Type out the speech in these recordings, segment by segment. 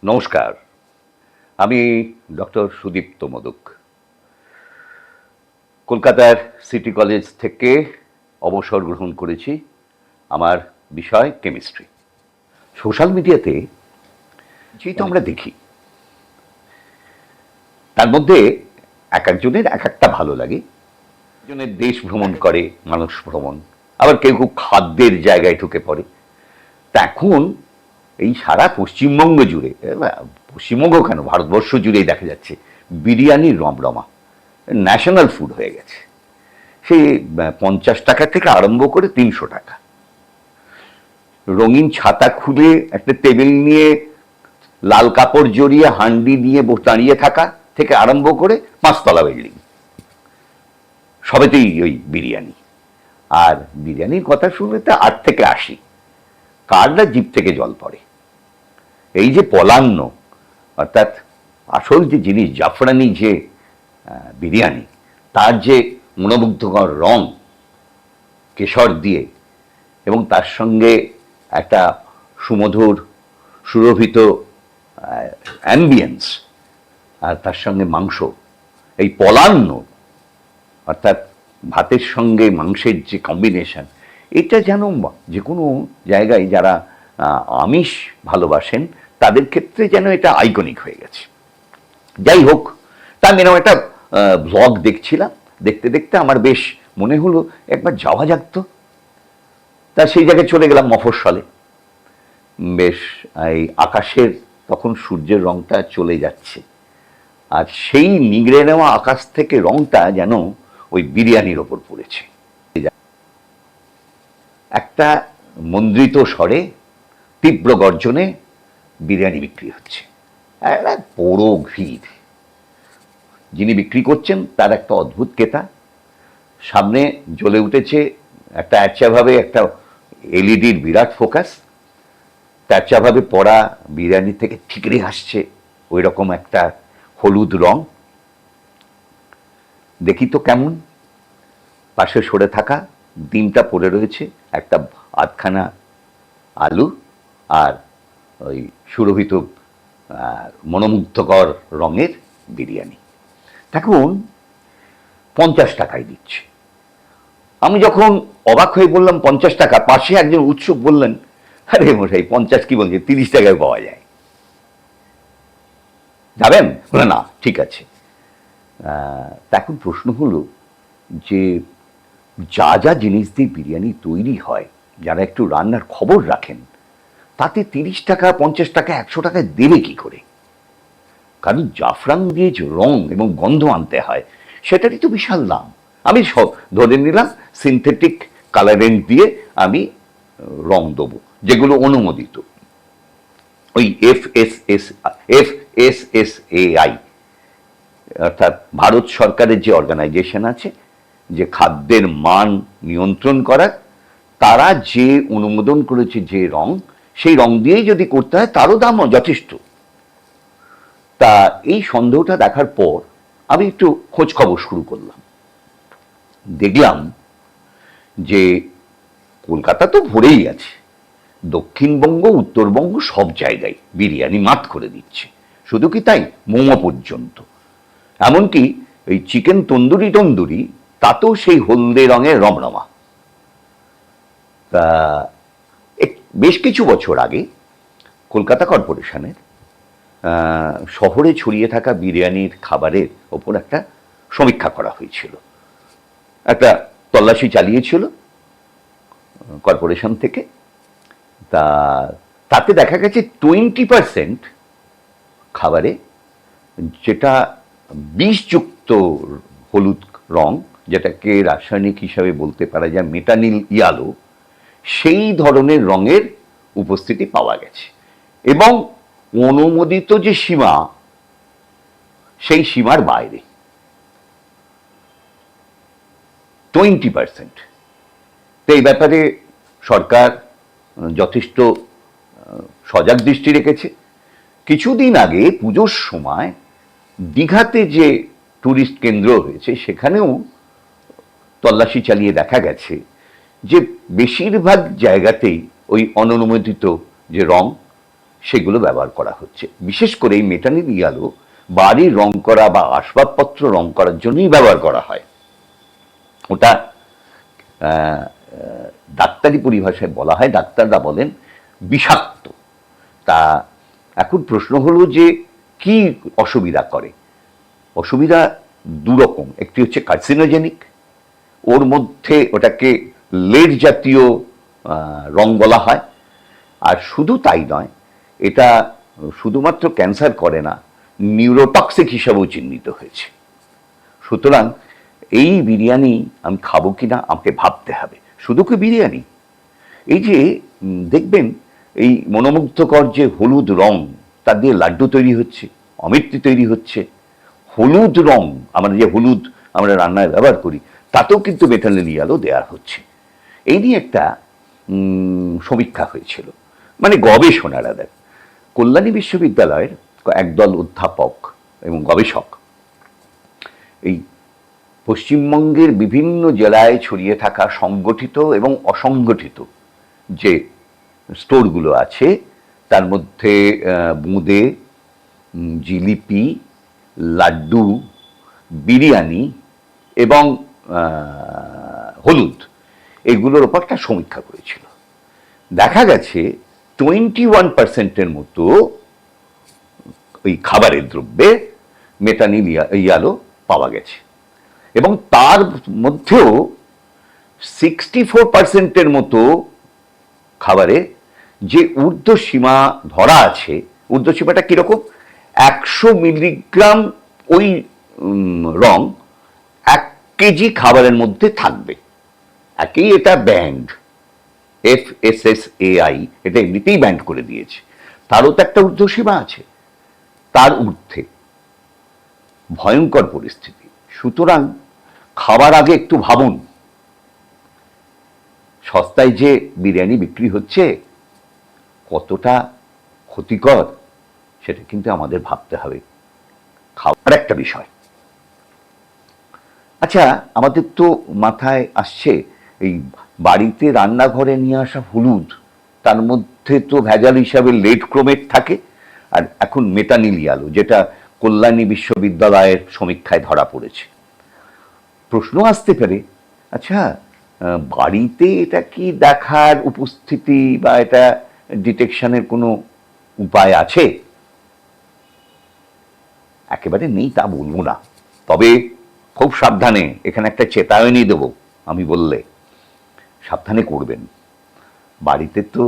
নমস্কার, আমি ডক্টর সুদীপ্ত মোদক। কলকাতার সিটি কলেজ থেকে অবসর গ্রহণ করেছি। আমার বিষয় কেমিস্ট্রি। সোশ্যাল মিডিয়াতে যেহেতু আমরা দেখি, তার মধ্যে এক একজনের এক একটা ভালো লাগে। একজনের দেশ ভ্রমণ করে, মানুষ ভ্রমণ, আবার কেউ কেউ খাদ্যের জায়গায় ঢুকে পড়ে। তা এখন এই সারা পশ্চিমবঙ্গ জুড়ে, পশ্চিমবঙ্গ কেন, ভারতবর্ষ জুড়েই দেখা যাচ্ছে বিরিয়ানির রমরমা, ন্যাশনাল ফুড হয়ে গেছে। সে 50 টাকা থেকে আরম্ভ করে 300 টাকা। রঙিন ছাতা খুলে একটা টেবিল নিয়ে লাল কাপড় জড়িয়ে হান্ডি নিয়ে দাঁড়িয়ে থাকা থেকে আরম্ভ করে 5 তলা বিল্ডিং, সবেতেই ওই বিরিয়ানি। আর বিরিয়ানির কথা শুনলে তো 8 থেকে 80, কার না জিভ থেকে জল পড়ে। এই যে পলান্ন, অর্থাৎ আসল যে জিনিস জাফরানি যে বিরিয়ানি, তার যে মনোমুগ্ধকর রং কেশর দিয়ে, এবং তার সঙ্গে একটা সুমধুর সুরভিত অ্যাম্বিয়েন্স, আর তার সঙ্গে মাংস, এই পলান্ন অর্থাৎ ভাতের সঙ্গে মাংসের যে কম্বিনেশন, এটা যেন যে কোনো জায়গায় যারা আমিষ ভালোবাসেন তাদের ক্ষেত্রে যেন এটা আইকনিক হয়ে গেছে। যাই হোক, তা মেন একটা ব্লগ দেখছিলাম, দেখতে দেখতে আমার বেশ মনে হলো একবার যাওয়া যাক তো। তা সেই জায়গায় চলে গেলাম মফস্বলে। বেশ এই আকাশের তখন সূর্যের রংটা চলে যাচ্ছে, আর সেই নিগড়ে নেওয়া আকাশ থেকে রংটা যেন ওই বিরিয়ানির ওপর পড়েছে। একটা মন্দ্রিত স্বরে, তীব্র গর্জনে বিরিয়ানি বিক্রি হচ্ছে। একটা বড় ভিড়। যিনি বিক্রি করছেন তার একটা অদ্ভুত কেতা, সামনে জ্বলে উঠেছে একটা অ্যাচ্চাভাবে একটা এলইডির বিরাট ফোকাস, প্যাঁচাভাবে পড়া বিরিয়ানি থেকে ঠিকরে আসছে ওই রকম একটা হলুদ রং। দেখি তো কেমন। পাশে সরে থাকা ডিমটা পড়ে রয়েছে, একটা আধখানা আলু, আর ওই সুরভিত মনোমুগ্ধকর রঙের বিরিয়ানি। দেখুন 50 টাকায় দিচ্ছে। আমি যখন অবাক হয়ে বললাম 50 টাকা, পাশে একজন উৎসুক বললেন, আরে মশাই 50 কি বলছে, 30 টাকায় পাওয়া যায়, যাবেন? বলে না, ঠিক আছে। এখন প্রশ্ন হলো যে যা যা জিনিস দিয়ে বিরিয়ানি তৈরি হয়, যারা একটু রান্নার খবর রাখেন, তাতে 30 টাকা 50 টাকা 100 টাকায় দেবে কি করে? কারণ জাফরান দিয়ে যে রং এবং গন্ধ আনতে হয়, সেটারই তো বিশাল দাম। আমি সব ধরে নিলাম সিনথেটিক কালারেন্ট দিয়ে আমি রং দেবো, যেগুলো অনুমোদিত, ওই FSSAI, অর্থাৎ ভারত সরকারের যে অর্গানাইজেশন আছে যে খাদ্যের মান নিয়ন্ত্রণ করার, তারা যে অনুমোদন করেছে যে রং, সেই রং দিয়েই যদি করতে হয় তারও দামও যথেষ্ট। তা এই সন্দেহটা দেখার পর আমি একটু খোঁজ খবর শুরু করলাম। দেখলাম যে কলকাতা তো ভরেই আছে, দক্ষিণবঙ্গ উত্তরবঙ্গ সব জায়গায় বিরিয়ানি মাত করে দিচ্ছে। শুধু কি তাই, মোমো পর্যন্ত, এমনকি এই চিকেন তন্দুরি তাতেও সেই হলদে রঙের রমরমা। তা বেশ কিছু বছর আগে কলকাতা কর্পোরেশনের শহরে ছড়িয়ে থাকা বিরিয়ানির খাবারের ওপর একটা সমীক্ষা করা হয়েছিল, একটা তল্লাশি চালিয়েছিল কর্পোরেশন থেকে। তাতে দেখা গেছে 20% খাবারে যেটা বিষযুক্ত হলুদ রং, যেটাকে রাসায়নিক হিসাবে বলতে পারা যায় মেটানিল ইয়ালো, সেই ধরনের রঙের উপস্থিতি পাওয়া গেছে। এবং অনুমোদিত যে সীমা, সেই সীমার বাইরে 20%। তো এই ব্যাপারে সরকার যথেষ্ট সজাগ দৃষ্টি রেখেছে। কিছুদিন আগে পুজোর সময় দীঘাতে যে ট্যুরিস্ট কেন্দ্র হয়েছে, সেখানেও তল্লাশি চালিয়ে দেখা গেছে যে বেশিরভাগ জায়গাতেই ওই অননুমোদিত যে রং, সেগুলো ব্যবহার করা হচ্ছে। বিশেষ করে এই মেটানিল ইয়ালো বাড়ির রং করা বা আসবাবপত্র রং করার জন্যই ব্যবহার করা হয়। ওটা ডাক্তারি পরিভাষায় বলা হয়, ডাক্তাররা বলেন বিষাক্ত। তা এখন প্রশ্ন হলো যে কি অসুবিধা করে। অসুবিধা দুরকম, একটি হচ্ছে কার্সিনোজেনিক, ওর মধ্যে ওটাকে লেড জাতীয় রং বলা হয়। আর শুধু তাই নয়, এটা শুধুমাত্র ক্যান্সার করে না, নিউরোটক্সিক হিসাবেও চিহ্নিত হয়েছে। সুতরাং এই বিরিয়ানি আমি খাবো কিনা আমাকে ভাবতে হবে। শুধু কি বিরিয়ানি, এই যে দেখবেন এই মনোমুগ্ধকর যে হলুদ রং, তার দিয়ে লাড্ডু তৈরি হচ্ছে, অমৃতি তৈরি হচ্ছে। হলুদ রং আমরা যে হলুদ আমরা রান্নায় ব্যবহার করি, তাতেও কিন্তু মেটানিল ইয়ালো দেওয়া হচ্ছে। এই নিয়ে একটা সমীক্ষা হয়েছিল, মানে গবেষণারা দেখ কল্যাণী বিশ্ববিদ্যালয়ের একদল অধ্যাপক এবং গবেষক এই পশ্চিমবঙ্গের বিভিন্ন জেলায় ছড়িয়ে থাকা সংগঠিত এবং অসংগঠিত যে স্টোরগুলো আছে, তার মধ্যে বোঁদে, জিলিপি, লাড্ডু, বিরিয়ানি এবং হলুদ, এগুলোর ওপর একটা সমীক্ষা করেছিল। দেখা গেছে 21% মতো ওই খাবারের দ্রব্যে মেটানিল ইয়ালো পাওয়া গেছে, এবং তার মধ্যেও 64% মতো খাবারে যে ঊর্ধ্বসীমা ধরা আছে, ঊর্ধ্বসীমাটা কিরকম, 100 মিলিগ্রাম ওই রং 1 কেজি খাবারের মধ্যে থাকবে। একই এটা ব্যান্ড, FSSAI এটা এমনিতেই ব্যান্ড করে দিয়েছে, তারও তো একটা ঊর্ধ্বসীমা আছে, তার ঊর্ধ্বে। ভয়ঙ্কর পরিস্থিতি। সুতরাং খাবার আগে একটু ভাবুন, সস্তায় যে বিরিয়ানি বিক্রি হচ্ছে কতটা ক্ষতিকর, সেটা কিন্তু আমাদের ভাবতে হবে। খাবার একটা বিষয়। আচ্ছা, আমাদের তো মাথায় আসছে এই বাড়িতে রান্নাঘরে নিয়ে আসা হলুদ, তার মধ্যে তো ভেজাল হিসাবে লেড ক্রোমেট থাকে, আর এখন মেটানিল ইয়ালো, যেটা কল্যাণী বিশ্ববিদ্যালয়ের সমীক্ষায় ধরা পড়েছে। প্রশ্ন আসতে পারে, আচ্ছা বাড়িতে এটা কি দেখার উপস্থিতি বা এটা ডিটেকশনের কোনো উপায় আছে? একেবারে নেই তা বলবো না, তবে খুব সাবধানে, এখানে একটা চেতায়নী দেব আমি বললে, সাবধানে করবেন। বাড়িতে তো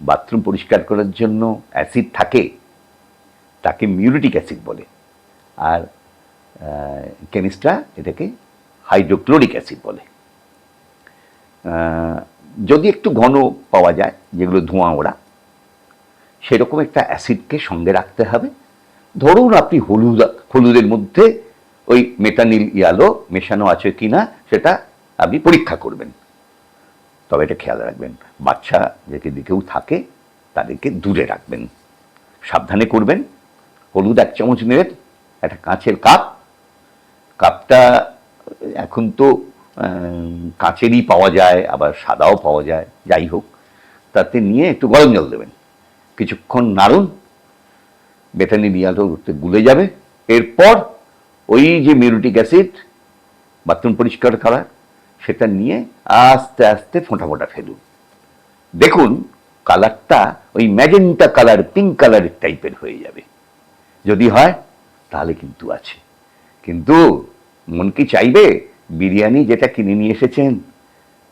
বাথরুম পরিষ্কার করার জন্য অ্যাসিড থাকে, তাকে মিউরিটিক অ্যাসিড বলে, আর কেমিস্টরা এটাকে হাইড্রোক্লোরিক অ্যাসিড বলে। যদি একটু ঘন পাওয়া যায়, যেগুলো ধোঁয়া ওড়া, সেরকম একটা অ্যাসিডকে সঙ্গে রাখতে হবে। ধরুন আপনি হলুদের মধ্যে ওই মেটানিল ইয়ালো মেশানো আছে কিনা সেটা আপনি পরীক্ষা করবেন। তবে এটা খেয়াল রাখবেন, বাচ্চা যদি কেউ থাকে তাদেরকে দূরে রাখবেন, সাবধানে করবেন। হলুদ 1 চামচ নেবেন, একটা কাঁচের কাপটা এখন তো কাঁচেরই পাওয়া যায়, আবার সাদাও পাওয়া যায়, যাই হোক, তাতে নিয়ে একটু গরম জল দেবেন, কিছুক্ষণ নাড়ুন, মেটানিল ইয়ালো গুলে যাবে। এরপর ওই যে মিউরিটিক অ্যাসিড, বাথরুম পরিষ্কার করা, সেটা নিয়ে আস্তে আস্তে ফোঁটা ফোঁটা ফেলুন। দেখুন কালারটা ওই ম্যাজেন্টা কালার, পিঙ্ক কালারের টাইপের হয়ে যাবে। যদি হয় তাহলে কিন্তু আছে। কিন্তু মন কি চাইবে বিরিয়ানি যেটা কিনে নিয়ে এসেছেন,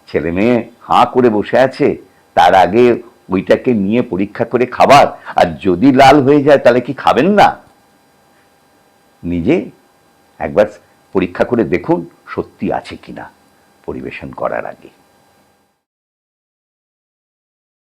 ছেলে মেয়ে হাঁ করে বসে আছে, তার আগে ওইটাকে নিয়ে পরীক্ষা করে খাবার, আর যদি লাল হয়ে যায় তাহলে কি খাবেন না? নিজে একবার পরীক্ষা করে দেখুন সত্যি আছে কিনা পরিবেশন করার আগে।